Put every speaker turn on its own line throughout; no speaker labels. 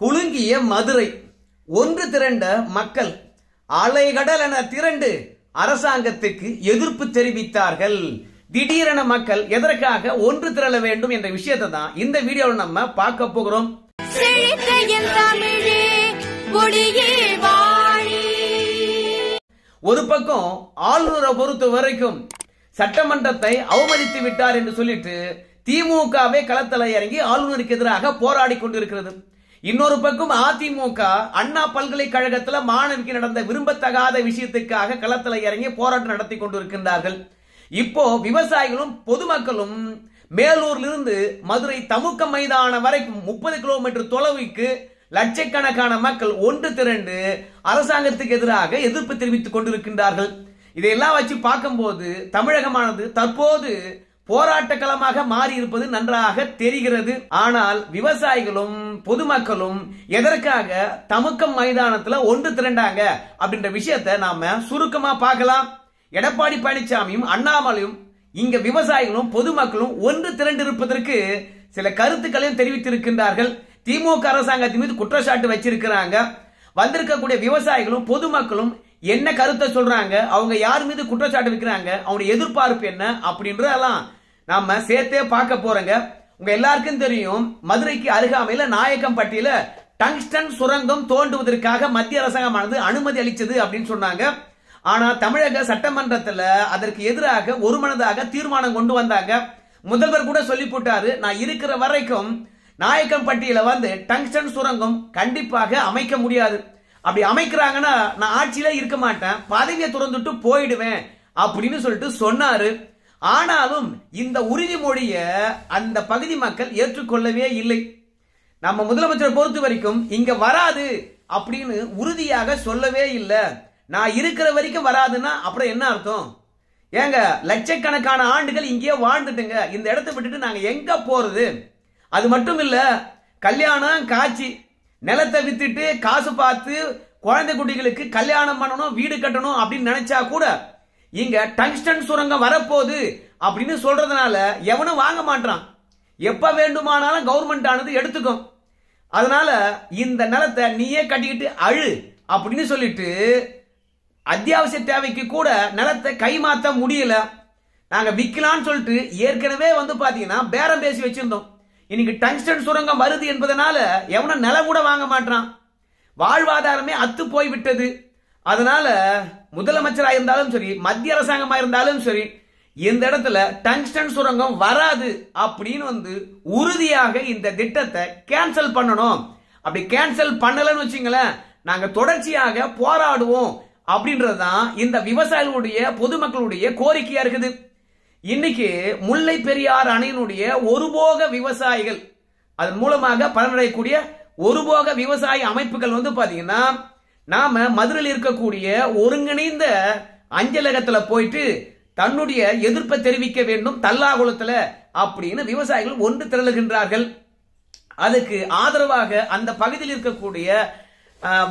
குலுங்கிய மதுரை. ஒன்று திரண்ட மக்கள் அலைகடல் என திரண்டு அரசாங்கத்துக்கு எதிர்ப்பு தெரிவித்தார்கள். திடீரென மக்கள் எதற்காக ஒன்று திரள வேண்டும் என்ற விஷயத்தை தான் இந்த வீடியோவில் நம்ம பார்க்க போகிறோம். ஒரு பக்கம் ஆளுநரை பொறுத்த வரைக்கும் சட்டமன்றத்தை அவமதித்து விட்டார் என்று சொல்லிட்டு திமுகவே களத்தில் இறங்கி ஆளுநருக்கு எதிராக போராடி கொண்டிருக்கிறது. இன்னொரு பக்கம் அதிமுக அண்ணா பல்கலைக்கழகத்தில் மாணவிக்கு நடந்த விரும்பத்தகாத விஷயத்துக்காக களத்தில் இறங்கி போராட்டம் நடத்தி கொண்டிருக்கின்றார்கள். இப்போ விவசாயிகளும் பொதுமக்களும் மேலூரிலிருந்து மதுரை தமுக்க மைதானம் வரைக்கும் 30 கிலோமீட்டர் தொலைவுக்கு லட்சக்கணக்கான மக்கள் ஒன்று திரண்டு அரசாங்கத்துக்கு எதிராக எதிர்ப்பு தெரிவித்துக் கொண்டிருக்கின்றார்கள். இதையெல்லாம் வச்சு பார்க்கும்போது தமிழகமானது தற்போது போராட்ட களமாக மாறி இருப்பது நன்றாக தெரிகிறது. ஆனால் விவசாயிகளும் பொதுமக்களும் எதற்காக தமுக்கம் மைதானத்துல ஒன்று திரண்டாங்க அப்படின்ற விஷயத்தை நாம சுருக்கமா பார்க்கலாம். எடப்பாடி பழனிசாமியும் அண்ணாமலையும் இங்க விவசாயிகளும் பொதுமக்களும் ஒன்று திரண்டிருப்பதற்கு சில கருத்துக்களையும் தெரிவித்திருக்கின்றார்கள். திமுக அரசாங்கத்தின் மீது குற்றச்சாட்டு வச்சிருக்கிறாங்க. வந்திருக்கக்கூடிய விவசாயிகளும் பொதுமக்களும் என்ன கருத்தை சொல்றாங்க, அவங்க யார் மீது குற்றச்சாட்டு வைக்கிறாங்க, அவங்களுடைய எதிர்பார்ப்பு என்ன அப்படின்றதெல்லாம் நாம சேர்த்தே பார்க்க போறோங்க. உங்க எல்லாருக்கும் தெரியும், மதுரைக்கு அருகாமையில நாயக்கம்பட்டியில டங்ஸ்டன் சுரங்கம் தோண்டுவதற்காக மத்திய அரசாங்கமானது அனுமதி அளிச்சது அப்படின்னு சொன்னாங்க. ஆனா தமிழக சட்டமன்றத்தில் அதற்கு எதிராக ஒருமனதாக தீர்மானம் கொண்டு வந்தாங்க. முதல்வர் கூட சொல்லி போட்டாரு, நான் இருக்கிற வரைக்கும் நாயக்கம்பட்டியில டங்ஸ்டன் சுரங்கம் கண்டிப்பாக அமைக்க முடியாது. அப்படி அமைக்கிறாங்கன்னா நான் ஆட்சியில இருக்க மாட்டேன், பதவியை துறந்துட்டு போயிடுவேன் அப்படின்னு சொல்லிட்டு சொன்னாரு. ஆனாலும் இந்த உறுதிமொழிய அந்த பகுதி மக்கள் ஏற்றுக்கொள்ளவே இல்லை. நம்ம முதலமைச்சரை பொறுத்த வரைக்கும் இங்க வராது அப்படின்னு உறுதியாக சொல்லவே இல்லை. நான் இருக்கிற வரைக்கும் வராதுன்னா அப்புறம் என்ன அர்த்தம்? ஏங்க, லட்சக்கணக்கான ஆண்டுகள் இங்கேயே வாழ்ந்துட்டுங்க, இந்த இடத்தை விட்டுட்டு நாங்க எங்க போறது? அது மட்டும் இல்ல, கல்யாணம் காட்சி நிலத்தை வித்துட்டு காசு பார்த்து குழந்தை குட்டிகளுக்கு கல்யாணம் பண்ணணும், வீடு கட்டணும் அப்படின்னு நினைச்சா கூட இங்க டங்ஸ்டன் சுரங்கம் வரப்போகுது அப்படின்னு சொல்றதுனால எவனும் வாங்க மாட்டான். எப்ப வேண்டுமானாலும் கவர்மெண்ட் ஆனது எடுத்துக்கும். அதனால இந்த நிலத்தை நீயே கட்டிக்கிட்டு அழு அப்படின்னு சொல்லிட்டு அத்தியாவசிய தேவைக்கு கூட நிலத்தை கைமாத்த முடியல. நாங்க விற்கலான்னு சொல்லிட்டு ஏற்கனவே பாத்தீங்கன்னா பேரம் பேசி வச்சிருந்தோம். இன்னைக்கு டங்ஸ்டன் சுரங்கம் வருது என்பதனால எவனும் நிலம் கூட வாங்க மாட்டான். வாழ்வாதாரமே அத்து போய்விட்டது. அதனால முதலமைச்சராக இருந்தாலும் சரி, மத்திய அரசாங்கமா இருந்தாலும் சரி, இந்த இடத்துல டங்ஸ்டன் சுரங்கம் வராது அப்படின்னு உறுதியாக இந்த திட்டத்தை கேன்சல் பண்ணணும். அப்படி கேன்சல் பண்ணலன்னு வச்சுங்களேன், நாங்க தொடர்ச்சியாக போராடுவோம் அப்படின்றதுதான் இந்த விவசாயிகளுடைய பொதுமக்களுடைய கோரிக்கையா இருக்குது. இன்னைக்கு முல்லை பெரியார் அணையினுடைய ஒருபோக விவசாயிகள், அதன் மூலமாக பலனடையக்கூடிய ஒருபோக விவசாய அமைப்புகள் பாத்தீங்கன்னா, நாம மதுரையில் இருக்கக்கூடிய ஒருங்கிணைந்த அஞ்சலகத்துல போயிட்டு தன்னுடைய எதிர்ப்பை தெரிவிக்க வேண்டும் தல்லாகுளத்துல அப்படின்னு விவசாயிகள் ஒன்று திரளுகின்றார்கள். அதுக்கு ஆதரவாக அந்த பகுதியில் இருக்கக்கூடிய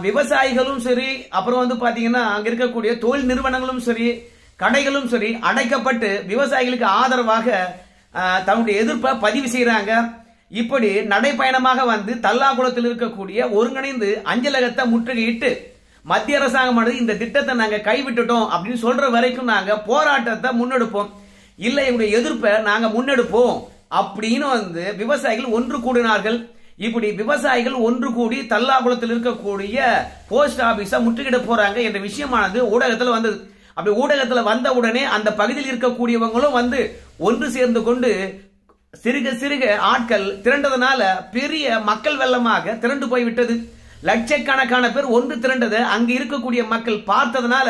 விவசாயிகளும் சரி, அப்புறம் பாத்தீங்கன்னா அங்க இருக்கக்கூடிய தொழில் நிறுவனங்களும் சரி, கடைகளும் சரி அடைக்கப்பட்டு விவசாயிகளுக்கு ஆதரவாக தன்னுடைய எதிர்ப்பை பதிவு செய்யறாங்க. இப்படி நடைப்பயணமாக தல்லாகுளத்தில் இருக்கக்கூடிய ஒருங்கிணைந்து அஞ்சலகத்தை முற்றுகையிட்டு மத்திய அரசாங்கமானது இந்த திட்டத்தை நாங்க கைவிட்டுட்டோம் அப்படின்னு சொல்ற வரைக்கும் நாங்க போராட்டத்தை முன்னெடுப்போம், இல்லை எங்களுடைய எதிர்ப்பை நாங்க முன்னெடுப்போம் அப்படின்னு விவசாயிகள் ஒன்று கூடினார்கள். இப்படி விவசாயிகள் ஒன்று கூடி தல்லாகுளத்தில் இருக்கக்கூடிய போஸ்ட் ஆபீஸை முற்றுகிட போறாங்க என்ற விஷயமானது ஊடகத்தில் வந்தது. அப்படி ஊடகத்தில் வந்த உடனே அந்த பகுதியில் இருக்கக்கூடியவங்களும் ஒன்று சேர்ந்து கொண்டு சிறுக சிறுக ஆட்கள் திரண்டதனால பெரிய மக்கள் வெள்ளமாக திரண்டு போய்விட்டது. லட்சக்கணக்கான பேர் ஒன்று திரண்டது அங்கு இருக்கக்கூடிய மக்கள் பார்த்ததுனால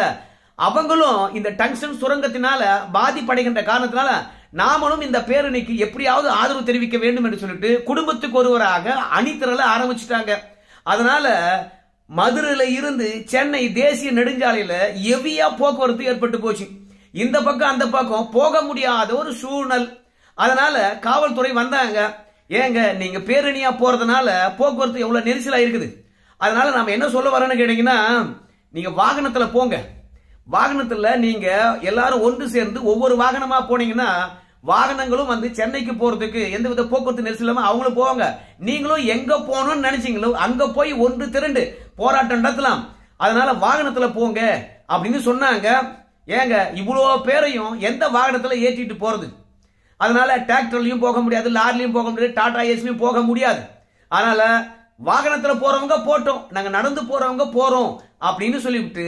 அவங்களும் இந்த டங்ஸ்டன் சுரங்கத்தினால பாதிப்படைகின்ற காரணத்தினால நாமளும் இந்த பேரணிக்கு எப்படியாவது ஆதரவு தெரிவிக்க வேண்டும் என்று சொல்லிட்டு குடும்பத்துக்கு ஒருவராக அணி திரள ஆரம்பிச்சுட்டாங்க. அதனால மதுரையில இருந்து சென்னை தேசிய நெடுஞ்சாலையில ஹெவியா போக்குவரத்து ஏற்பட்டு போச்சு. இந்த பக்கம் அந்த பக்கம் போக முடியாத ஒரு சூழல். அதனால காவல்துறை வந்தாங்க. ஏங்க, நீங்க பேரணியா போறதுனால போக்குவரத்து எவ்வளவு நெரிசலா இருக்குது, அதனால நாம என்ன சொல்ல வரோன்னு கேட்டீங்கன்னா, நீங்க வாகனத்துல போங்க, வாகனத்துல நீங்க எல்லாரும் ஒன்று சேர்ந்து ஒவ்வொரு வாகனமா போனீங்கன்னா வாகனங்களும் வந்து சென்னைக்கு போறதுக்கு எந்தவித போக்குவரத்து நெரிசல் இல்லாம அவங்களும் போவாங்க. நீங்களும் எங்க போகணும்னு நினைச்சீங்களோ அங்க போய் ஒன்று திரண்டு போராட்டம் நடத்தலாம். அதனால வாகனத்துல போங்க அப்படின்னு சொன்னாங்க. ஏங்க இவ்வளோ பேரையும் எந்த வாகனத்துல ஏற்றிட்டு போறது? அதனால டிராக்டர்லயும் போக முடியாது, லாரிலையும் போக முடியாது, டாடா ஏஸ்லயும் போக முடியாது. அதனால வாகனத்துல போறவங்க போட்டோம், நாங்க நடந்து போறவங்க போறோம் அப்படின்னு சொல்லிவிட்டு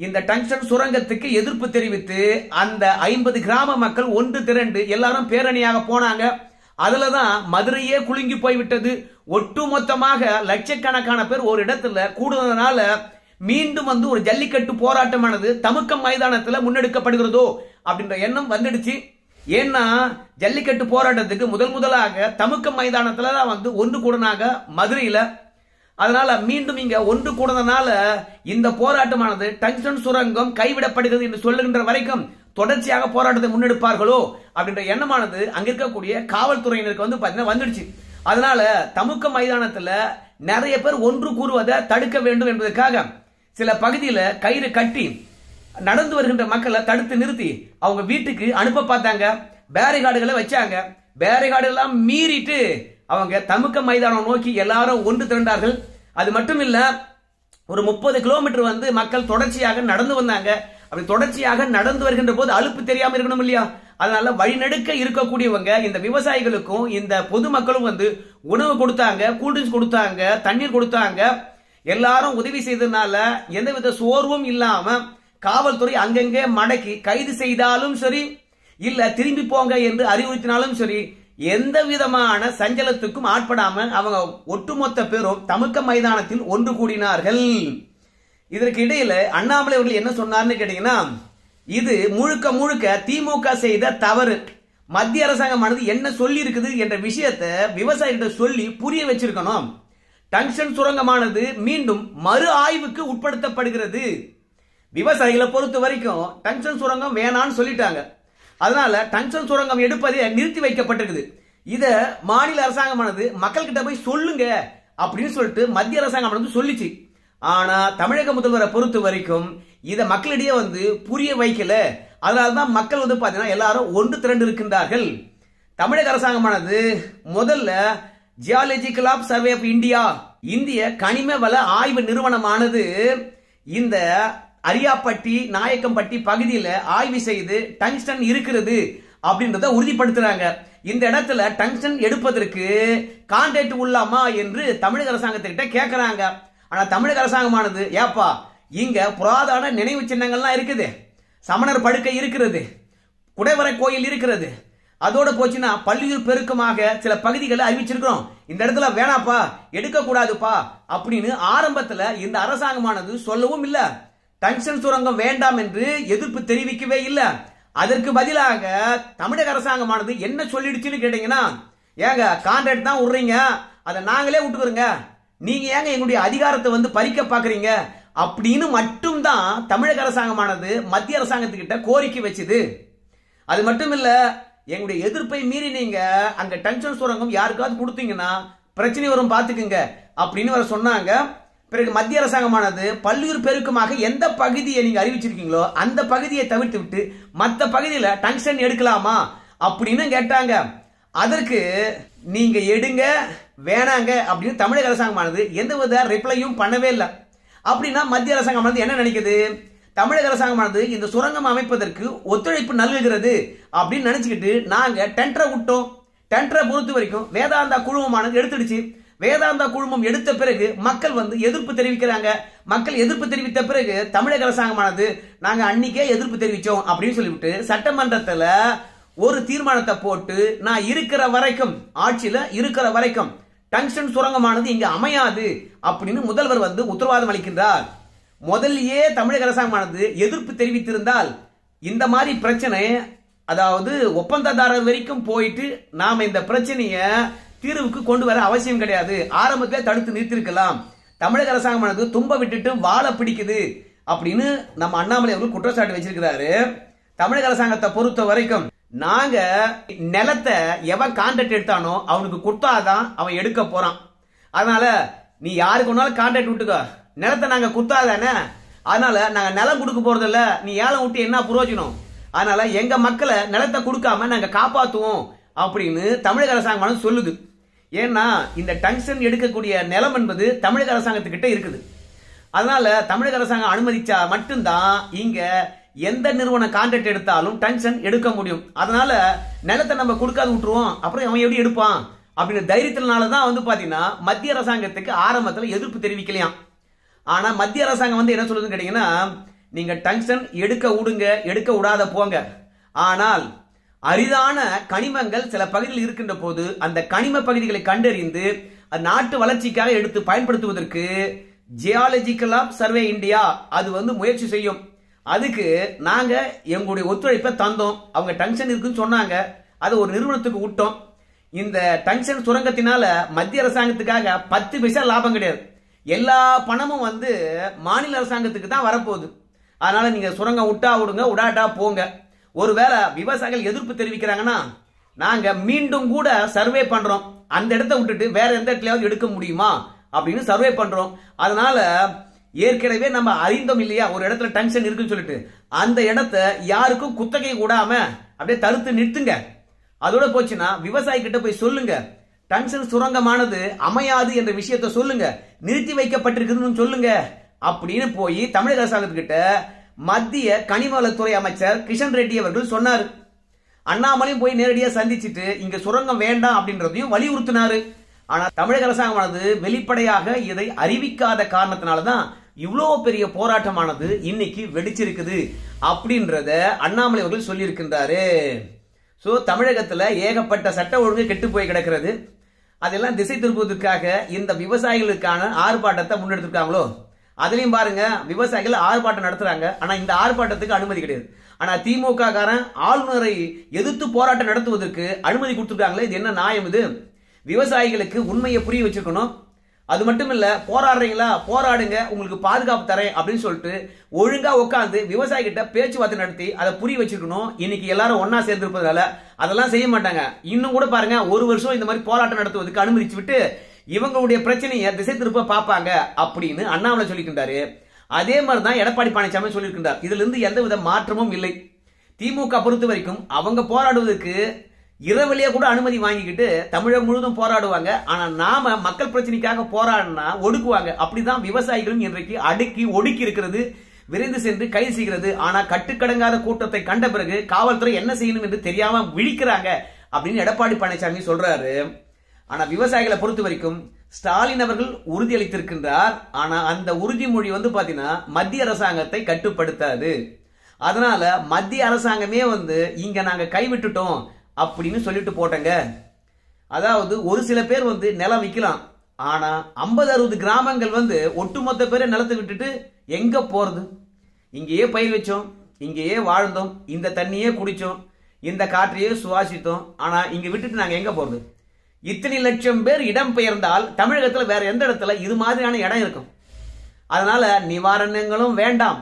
இந்த டங்ஸ்டன் சுரங்கத்துக்கு எதிர்ப்பு தெரிவித்து அந்த 50 கிராம மக்கள் ஒன்று திரண்டு எல்லாரும் பேரணியாக போனாங்க. அதுலதான் மதுரையே குலுங்கி போய்விட்டது. ஒட்டுமொத்தமாக லட்சக்கணக்கான பேர் ஒரு இடத்துல கூடுதலால மீண்டும் வந்து ஒரு ஜல்லிக்கட்டு போராட்டமானது தமுக்கம் மைதானத்தில் முன்னெடுக்கப்படுகிறதோ அப்படின்ற எண்ணம் வந்துடுச்சு. ஏன்னா ஜல்லிக்கட்டு போராட்டத்துக்கு முதலாக தமுக்கம் மைதானத்துல தான் வந்து ஒன்று கூடனாக மதுரையில. அதனால மீண்டும் இங்க ஒன்று கூடனால இந்த போராட்டமானது டங்ஸ்டன் சுரங்கம் கைவிடப்படுகிறது என்று சொல்லுகின்ற வரைக்கும் தொடர்ச்சியாக போராட்டத்தை முன்னெடுப்பார்களோ அப்படின்ற எண்ணமானது அங்க இருக்கக்கூடிய காவல்துறையினருக்கு வந்து பாத்தீங்கன்னா வந்துடுச்சு. அதனால தமுக்கம் மைதானத்துல நிறைய பேர் ஒன்று கூறுவதை தடுக்க வேண்டும் என்பதற்காக சில பகுதியில கயிறு கட்டி நடந்து வருகின்ற மக்களை தடுத்து நிறுத்தி அவங்க வீட்டுக்கு அனுப்ப பார்த்தாங்க. பேரிகார்டுகளை வச்சாங்க. பேரிகார்டு எல்லாம் மீறிட்டு அவங்க தமுக்கம் மைதானம் நோக்கி எல்லாரும் ஒன்று திரண்டார்கள். அது மட்டும் இல்ல, ஒரு 30 கிலோமீட்டர் வந்து மக்கள் தொடர்ச்சியாக நடந்து வந்தாங்க. அப்படி தொடர்ச்சியாக நடந்து வருகின்ற போது அலுப்பு தெரியாம இருக்கணும் இல்லையா? அதனால வழிநடுக்க இருக்கக்கூடியவங்க இந்த விவசாயிகளுக்கும் இந்த பொதுமக்களும் வந்து உணவு கொடுத்தாங்க, கூல்ட்ரிங்க்ஸ் கொடுத்தாங்க, தண்ணீர் கொடுத்தாங்க. எல்லாரும் உதவி செய்ததுனால எந்தவித சோர்வும் இல்லாம காவல்துறை அங்கங்கே மடக்கி கைது செய்தாலும் சரி, இல்ல திரும்பி போங்க என்று அறிவுறுத்தினாலும் சரி, எந்த விதமான சஞ்சலத்துக்கும் ஆட்படாம அவங்க ஒட்டுமொத்த பேரும் தமுக்கம் மைதானத்தில் ஒன்று கூடினார்கள். இதற்கு இடையில அண்ணாமலை அவர்கள் என்ன சொன்னார்னு கேட்டீங்கன்னா, இது முழுக்க முழுக்க திமுக செய்த தவறு. மத்திய அரசாங்கமானது என்ன சொல்லி இருக்குது என்ற விஷயத்தை விவசாயிகிட்ட சொல்லி புரிய வச்சிருக்கணும். டங்ஸ்டன் சுரங்கமானது மீண்டும் மறு ஆய்வுக்கு உட்படுத்தப்படுகிறது. விவசாயிகளை பொறுத்த வரைக்கும் டங்ஸ்டன் சுரங்கம் வேணான்னு சொல்லிட்டாங்க. அதனால டங்ஸ்டன் சுரங்கம் எடுப்பதை நிறுத்தி வைக்கப்பட்டிருக்குது. இத மாநில அரசாங்கமானது மக்கள் கிட்ட போய் சொல்லுங்க அப்படின்னு சொல்லிட்டு மத்திய அரசாங்கமானது சொல்லிச்சு. ஆனா தமிழக முதல்வரை பொறுத்த வரைக்கும் இத மக்களிடையே வந்து புரிய வைக்கல. அதனால்தான் மக்கள் வந்து பாத்தீங்கன்னா எல்லாரும் ஒன்று திரண்டு இருக்கின்றார்கள். தமிழக அரசாங்கமானது முதல்ல geological of survey of India, இந்திய கனிம வள ஆய்வு நிறுவனமானது இந்த அரியாப்பட்டி நாயக்கம்பட்டி பகுதியில் ஆய்வு செய்து டங்ஸ்டன் இருக்கிறது அப்படின்றத உறுதிப்படுத்துறாங்க. இந்த இடத்துல டங்ஸ்டன் எடுப்பதற்கு கான்ட்ராக்ட் உள்ளாமா என்று தமிழக அரசாங்கத்திட்ட கேட்கிறாங்க. ஆனா தமிழக அரசாங்கமானது ஏப்பா இங்க புராதன நினைவு சின்னங்கள்லாம் இருக்குது, சமணர் படுக்கை இருக்கிறது, குடைவரை கோயில் இருக்கிறது, அதோட போச்சுன்னா பள்ளியூர் பெருக்கமாக சில பகுதிகளை அறிவிச்சிருக்கிறோம், இந்த இடத்துல வேணாப்பா எடுக்க கூடாதுப்பா அப்படின்னு ஆரம்பத்துல இந்த அரசாங்கமானது சொல்லவும் இல்ல. டங்ஸ்டன் சுரங்கம் வேண்டாம் என்று எதிர்ப்பு தெரிவிக்கவே இல்ல. அதற்கு பதிலாக தமிழக அரசாங்கமானது என்ன சொல்லிடுச்சுன்னு கேட்டீங்கன்னா, ஏங்க கான்ட்ராக்ட் தான் விடுறீங்க, அதை நாங்களே விட்டுக்கிறோங்க, நீங்க ஏங்க எங்களுடைய அதிகாரத்தை வந்து பறிக்க பாக்குறீங்க அப்படின்னு மட்டும்தான் தமிழக அரசாங்கமானது மத்திய அரசாங்கத்துக்கிட்ட கோரிக்கை வச்சுது. அது மட்டும் இல்ல, எங்களுடைய எதிர்ப்பை மீறி நீங்க அங்க டங்ஸ்டன் சுரங்கம் யாருக்காவது கொடுத்தீங்கன்னா பிரச்சனை வரும் பாத்துக்குங்க அப்படின்னு வர சொன்னாங்க. பிறகு மத்திய அரசாங்கமானது பல்லுயிர் பெருக்கமாக எந்த பகுதியை நீங்க அறிவிச்சிருக்கீங்களோ அந்த பகுதியை தவிர்த்து விட்டு மற்ற பகுதியில டங்ஸ்டன் எடுக்கலாமா அப்படின்னு கேட்டாங்க. அதற்கு நீங்க எடுங்க வேணாங்க அப்படின்னு தமிழக அரசாங்கமானது எந்தவித ரிப்ளையும் பண்ணவே இல்லை. அப்படின்னா மத்திய அரசாங்கமானது என்ன நினைக்குது, தமிழக அரசாங்கமானது இந்த சுரங்கம் அமைப்பதற்கு ஒத்துழைப்பு நல்குகிறது அப்படின்னு நினைச்சுக்கிட்டு நாங்க டெண்டரை விட்டோம். டெண்டரை பொறுத்த வரைக்கும் வேதாந்தா குழுமமானது எடுத்துடுச்சு. வேதாந்தா குழுமம் எடுத்த பிறகு மக்கள் வந்து எதிர்ப்பு தெரிவிக்கிறாங்க. மக்கள் எதிர்ப்பு தெரிவித்த பிறகு தமிழக அரசாங்கமானது நாங்க அன்னைக்கே எதிர்ப்பு தெரிவிச்சோம் அப்படின்னு சொல்லிவிட்டு சட்டமன்றத்துல ஒரு தீர்மானத்தை போட்டு நான் இருக்கிற வரைக்கும் ஆட்சியில இருக்கிற வரைக்கும் டங்ஸ்டன் சுரங்கமானது இங்க அமையாது அப்படின்னு முதல்வர் வந்து உத்தரவாதம் அளிக்கின்றார். முதல்லயே தமிழக அரசாங்கமானது எதிர்ப்பு தெரிவித்திருந்தால் இந்த மாதிரி பிரச்சனை, அதாவது ஒப்பந்ததாரர் வரைக்கும் போயிட்டு நாம இந்த பிரச்சனைய தீர்வுக்கு கொண்டு வர அவசியம் கிடையாது, ஆரம்பத்திலே தடுத்து நிறுத்திருக்கலாம். தமிழக அரசாங்கமானது தும்ப விட்டுட்டு வாழ பிடிக்குது அப்படின்னு நம்ம அண்ணாமலை அவர்கள் குற்றச்சாட்டு வச்சிருக்கிறாரு. தமிழக அரசாங்கத்தை பொறுத்த வரைக்கும் நாங்க நிலத்தை எவன் கான்ட்ராக்ட் எடுத்தானோ அவனுக்கு கொடுத்தாதான் அவன் எடுக்க போறான். அதனால நீ யாருக்கு ஒன்னாலும் கான்ட்ராக்ட் விட்டுக்கோ, நிலத்தை நாங்க கொடுத்தாதானே, அதனால நாங்க நிலம் கொடுக்க போறது இல்ல, நீ ஏலம் விட்டு என்ன பிரயோஜனம், அதனால எங்க மக்களை நிலத்தை கொடுக்காம நாங்க காப்பாத்துவோம் அப்படின்னு தமிழக அரசாங்கம் சொல்லுது. ஏன்னா இந்த டங்ஸ்டன் எடுக்கக்கூடிய நிலம் என்பது தமிழக அரசாங்கத்துக்கிட்ட இருக்குது. அதனால தமிழக அரசாங்கம் அனுமதிச்சா மட்டும்தான் இங்க எந்த நிறுவனம் கான்ட்ராக்ட் எடுத்தாலும் டங்ஸ்டன் எடுக்க முடியும். அதனால நிலத்தை நம்ம கொடுக்காது விட்டுருவோம், அப்புறம் அவன் எப்படி எடுப்பான் அப்படின்னு தைரியத்தினாலதான் பாத்தீங்கன்னா மத்திய அரசாங்கத்துக்கு ஆரம்பத்தில் எதிர்ப்பு தெரிவிக்கலையாம். ஆனா மத்திய அரசாங்கம் என்ன சொல்லுதுன்னு கேட்டீங்கன்னா, நீங்க டங்ஸ்டன் எடுக்க விடுங்க, எடுக்க விடாத போங்க, ஆனால் அரிதான கனிமங்கள் சில பகுதியில் இருக்கின்ற போது அந்த கனிம பகுதிகளை கண்டறிந்து நாட்டு வளர்ச்சிக்காக எடுத்து பயன்படுத்துவதற்கு ஜியாலஜிக்கல் ஆஃப் சர்வே இந்தியா அது முயற்சி செய்யும். அதுக்கு நாங்க எங்களுடைய ஒத்துழைப்பை தந்தோம். அவங்க டங்ஸ்டன் இருக்குன்னு சொன்னாங்க, அது ஒரு நிறுவனத்துக்கு விட்டோம். இந்த டங்ஸ்டன் சுரங்கத்தினால மத்திய அரசாங்கத்துக்காக 10 பைசா லாபம் கிடையாது. எல்லா பணமும் மாநில அரசாங்கத்துக்கு தான் வரப்போகுது. அதனால நீங்க சுரங்கம் விட்டா விடுங்க, விடாட்டா போங்க. ஒருவேளை விவசாயிகள் எதிர்ப்பு தெரிவிக்கிறாங்கன்னா நாங்க மீண்டும் கூட சர்வே பண்றோம், அந்த இடத்தை விட்டுட்டு வேற எந்த இடத்துலயாவது எடுக்க முடியுமா அப்படின்னு சர்வே பண்றோம். அதனால ஏற்கனவே நம்ம அறிந்தோம் இல்லையா, ஒரு இடத்துல டங்ஸ்டன் இருக்குன்னு சொல்லிட்டு அந்த இடத்தை யாருக்கும் குத்தகை கூடாம அப்படியே தடுத்து நிறுத்துங்க. அதோட போச்சுன்னா விவசாயி கிட்ட போய் சொல்லுங்க, டங்ஸ்டன் சுரங்கமானது அமையாது என்ற விஷயத்தை சொல்லுங்க, நிறுத்தி வைக்கப்பட்டிருக்குதுன்னு சொல்லுங்க அப்படின்னு போய் தமிழக அரசாங்கத்துக்கிட்ட மத்திய கனிமவளத்துறை அமைச்சர் கிஷன் ரெட்டி அவர்கள் சொன்னார். அண்ணாமலையும் போய் நேரடியாக சந்திச்சுட்டு இங்க சுரங்கம் வேண்டாம் அப்படின்றதையும் வலியுறுத்தினாரு. ஆனா தமிழக அரசாங்கமானது வெளிப்படையாக இதை அறிவிக்காத காரணத்தினாலதான் இவ்வளவு பெரிய போராட்டமானது இன்னைக்கு வெடிச்சிருக்குது அப்படின்றத அண்ணாமலை அவர்கள் சொல்லி இருக்கின்றாரு. சோ தமிழகத்துல ஏகப்பட்ட சட்ட ஒழுங்கு கெட்டு போய் கிடக்கிறது. அதெல்லாம் திசை திருப்புவதற்காக இந்த விவசாயிகளுக்கான ஆர்ப்பாட்டத்தை முன்னெடுத்திருக்காங்களோ, அதுலயும் பாருங்க விவசாயிகள் ஆர்ப்பாட்டம் நடத்துறாங்க. ஆனா இந்த ஆர்ப்பாட்டத்துக்கு அனுமதி கிடையாது. ஆனா திமுக காரன் ஆளுநரை எதிர்த்து போராட்டம் நடத்துவதற்கு அனுமதி கொடுத்துருக்காங்களே, இது என்ன நியாயம்? இது விவசாயிகளுக்கு உண்மையை புரிய வச்சிருக்கணும். அது மட்டும் இல்ல, போராடுறீங்களா போராடுங்க, உங்களுக்கு பாதுகாப்பு தரேன் அப்படின்னு சொல்லிட்டு ஒழுங்கா உட்காந்து விவசாயி கிட்ட பேச்சுவார்த்தை நடத்தி அதை புரிய வச்சிருக்கணும். இன்னைக்கு எல்லாரும் ஒன்னா சேர்ந்திருப்பதால அதெல்லாம் செய்ய மாட்டாங்க. இன்னும் கூட பாருங்க, ஒரு வருஷம் இந்த மாதிரி போராட்டம் நடத்துவதற்கு அனுமதிச்சு விட்டு இவங்களுடைய பிரச்சனையை திசை திருப்ப பார்ப்பாங்க அப்படின்னு அண்ணாமலை சொல்லிக்கின்றாரு. அதே மாதிரிதான் எடப்பாடி பழனிசாமி சொல்லியிருக்கின்றார். இதுல இருந்து எந்தவித மாற்றமும் இல்லை. திமுக பொறுத்த வரைக்கும் அவங்க போராடுவதற்கு இரவிலேயே கூட அனுமதி வாங்கிக்கிட்டு தமிழகம் முழுவதும் போராடுவாங்க. ஆனா நாம மக்கள் பிரச்சனைக்காக போராடினா ஒடுக்குவாங்க. அப்படிதான் விவசாயிகளும் இன்றைக்கு அடுக்கி ஒடுக்கி இருக்கிறது, விரைந்து சென்று கைது செய்கிறது. ஆனா கட்டுக்கடங்காத கூட்டத்தை கண்ட பிறகு காவல்துறை என்ன செய்யணும் என்று தெரியாம விழிக்கிறாங்க அப்படின்னு எடப்பாடி பழனிசாமி சொல்றாரு. ஆனா விவசாயிகளை பொறுத்த வரைக்கும் ஸ்டாலின் அவர்கள் உறுதியளித்திருக்கின்றார். ஆனா அந்த உறுதிமொழி பாத்தீங்கன்னா மத்திய அரசாங்கத்தை கட்டுப்படுத்தாது. அதனால மத்திய அரசாங்கமே இங்க நாங்க கைவிட்டுட்டோம் அப்படின்னு சொல்லிட்டு போட்டங்க. அதாவது ஒரு சில பேர் நிலம் விற்கலாம், ஆனா 50-60 கிராமங்கள் ஒட்டுமொத்த பேரை நிலத்தை விட்டுட்டு எங்க போறது? இங்கேயே பயிர் வச்சோம், இங்கேயே வாழ்ந்தோம், இந்த தண்ணியே குடிச்சோம், இந்த காற்றையே சுவாசித்தோம், ஆனா இங்க விட்டுட்டு நாங்க எங்க போறது? இத்தனை லட்சம் பேர் இடம் பெயர்ந்தால் தமிழகத்துல வேற எந்த இடத்துல இது மாதிரியான இடம் இருக்கும்? அதனால நிவாரணங்களும் வேண்டாம்,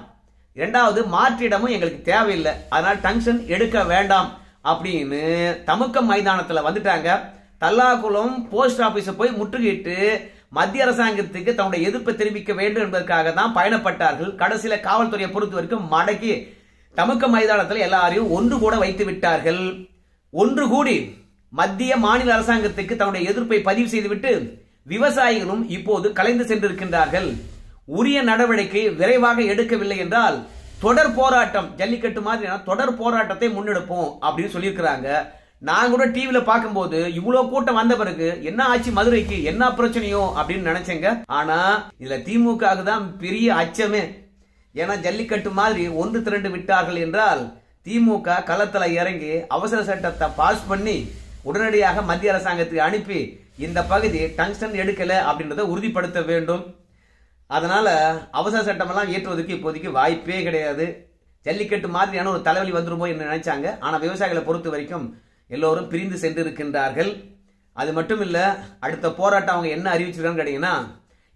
இரண்டாவது மாற்றிடமும் எங்களுக்கு தேவையில்லை, அதனால டங்ஸ்டன் எடுக்க வேண்டாம் அப்படின்னு தமுக்கம் மைதானத்துல வந்துட்டாங்க. தல்லாகுளம் போஸ்ட் ஆபீஸ போய் முற்றுகையிட்டு மத்திய அரசாங்கத்துக்கு தன்னுடைய எதிர்ப்பை தெரிவிக்க வேண்டும் என்பதற்காக தான் பயணப்பட்டார்கள். கடைசியில காவல்துறையை பொறுத்த வரைக்கும் மடக்கி தமுக்கம் மைதானத்தில் எல்லாரையும் ஒன்று கூட வைத்து விட்டார்கள். ஒன்று கூடி மத்திய மாநில அரசாங்கத்துக்கு தன்னுடைய எதிர்ப்பை பதிவு செய்துவிட்டு விவசாயிகளும் இப்போது கலைந்து சென்றிருக்கின்றார்கள். உரிய நடவடிக்கை விரைவாக எடுக்கவில்லை என்றால் தொடர் போராட்டம், ஜல்லிக்கட்டு மாதிரி தொடர் போராட்டத்தை முன்னெடுப்போம் அப்படின்னு சொல்லியிருக்கிறாங்க. நான் கூட டிவில பார்க்கும்போது இவ்வளவு கூட்டம் வந்த பிறகு என்ன ஆச்சு மதுரைக்கு, என்ன பிரச்சனையோ அப்படின்னு நினைச்சேங்க. ஆனா இதுல திமுக தான் பெரிய அச்சமே. ஏன்னா ஜல்லிக்கட்டு மாதிரி 1-2 விட்டார்கள் என்றால் திமுக களத்துல இறங்கி அவசர சட்டத்தை பாஸ் பண்ணி உடனடியாக மத்திய அரசாங்கத்துக்கு அனுப்பி இந்த பகுதி டங்ஸ்டன் எடுக்கல அப்படின்றத உறுதிப்படுத்த வேண்டும். அதனால அவசர சட்டம் எல்லாம் ஏற்றுவதற்கு இப்போதைக்கு வாய்ப்பே கிடையாது. ஜல்லிக்கட்டு மாதிரியான ஒரு தலைவலி வந்துருமோ என்று நினைச்சாங்க. ஆனா விவசாயிகளை பொறுத்த வரைக்கும் எல்லோரும் பிரிந்து சென்றிருக்கின்றார்கள். அது மட்டும் இல்ல, அடுத்த போராட்டம் அவங்க என்ன அறிவிச்சிருக்கான்னு கேட்டீங்கன்னா,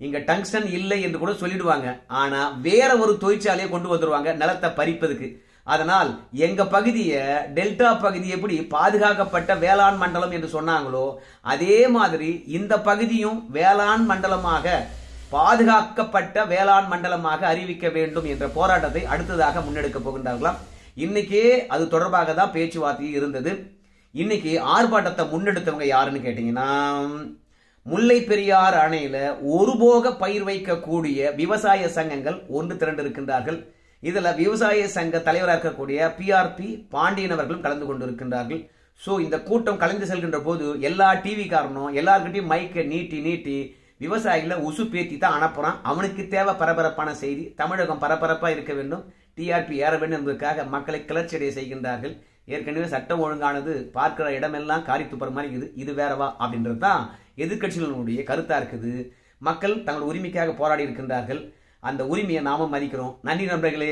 இங்க டங்ஸ்டன் இல்லை என்று கூட சொல்லிடுவாங்க. ஆனா வேற ஒரு தொழிற்சாலையை கொண்டு வந்துருவாங்க நிலத்தை பறிப்பதுக்கு. அதனால் எங்க பகுதியை, டெல்டா பகுதி எப்படி பாதுகாக்கப்பட்ட வேளாண் மண்டலம் என்று சொன்னாங்களோ அதே மாதிரி இந்த பகுதியும் வேளாண் மண்டலமாக, பாதுகாக்கப்பட்ட வேளாண் மண்டலமாக அறிவிக்க வேண்டும் என்ற போராட்டத்தை அடுத்ததாக முன்னெடுக்க போகின்றார்களாம். இன்னைக்கே அது தொடர்பாக தான் பேச்சுவார்த்தை இருந்தது. இன்னைக்கு ஆர்ப்பாட்டத்தை முன்னெடுத்தவங்க யாருன்னு கேட்டீங்கன்னா, முல்லை பெரியாறு அணையில ஒருபோக பயிர் வைக்கக்கூடிய விவசாய சங்கங்கள் ஒன்று திரண்டு இருக்கின்றார்கள். இதுல விவசாய சங்க தலைவராக இருக்கக்கூடிய PRP பாண்டியன் அவர்களும் கலந்து கொண்டிருக்கின்றார்கள். சோ இந்த கூட்டம் கலந்து செல்கின்ற போது எல்லா டிவி காரனும் எல்லார்கிட்டையும் மைக்கை நீட்டி விவசாயிகளை உசுப்பேத்தி தான் அனுப்புறான். அவனுக்கு தேவை பரபரப்பான செய்தி, தமிழகம் பரபரப்பா இருக்க வேண்டும், TRP ஏற வேண்டும் என்பதற்காக மக்களை கிளர்ச்சியடைய செய்கின்றார்கள். ஏற்கனவே சட்டம் ஒழுங்கானது பார்க்கிற இடமெல்லாம் காரி துப்புற மாதிரி இருக்குது, இது வேறவா அப்படின்றது தான் எதிர்கட்சிகளுடைய கருத்தா இருக்குது. மக்கள் தங்கள் உரிமைக்காக போராடி இருக்கின்றார்கள். அந்த உரிமையை நாம மதிக்கிறோம். நன்றி நண்பர்களே.